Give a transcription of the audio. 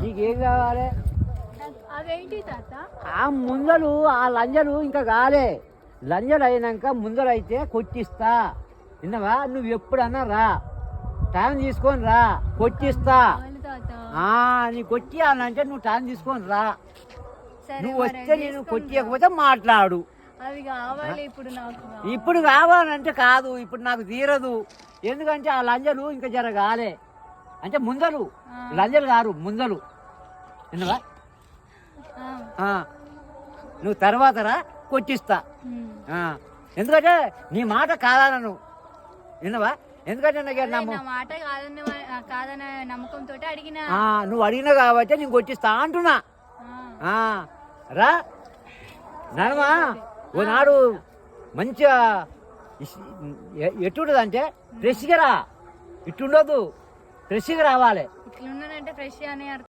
నీకేం కావాలి? అవేంటి తాత? ఆ ముందలు ఆ లంజలు ఇంకా కాలే. లంజలు అయినాక ముందలు అయితే కొట్టిస్తా. విన్నావా? నువ్వు ఎప్పుడన్నా రా, టైం తీసుకొని రా, కొట్టిస్తా. అవును తాత. నీ కొట్టి అంటే నువ్వు టైం తీసుకొని రా. సరే, నువ్వు మరి వస్తే నేను తీసుకొని కొట్టియకపోతే మాట్లాడు. అవి కావాలి ఇప్పుడు నాకు. ఇప్పుడు కావాలంటే కాదు, ఇప్పుడు నాకు తీరదు. ఎందుకంటే ఆ లంజలు ఇంకా జరగాలే. అంటే ముందలు, లంజలు కాదు ముందలు. విన్నావా? నువ్వు తర్వాత రా, కొట్టిస్తా. ఎందుకంటే నీ మాట కాదనను. విన్నావా? ఎందుకంటే నా మాట కాదన్న నమ్మకంతో అడిగిన. నువ్వు అడిగినా కాబట్టి నేను కొట్టిస్తా అంటున్నా. రా నడమా. ఓనాడు మంచిగా ఎట్టుండదు అంటే ఫ్రెష్గా రా. ఇట్టుండదు, ఫ్రెష్గా రావాలి. ఇట్లున్నానంటే ఫ్రెష్ అని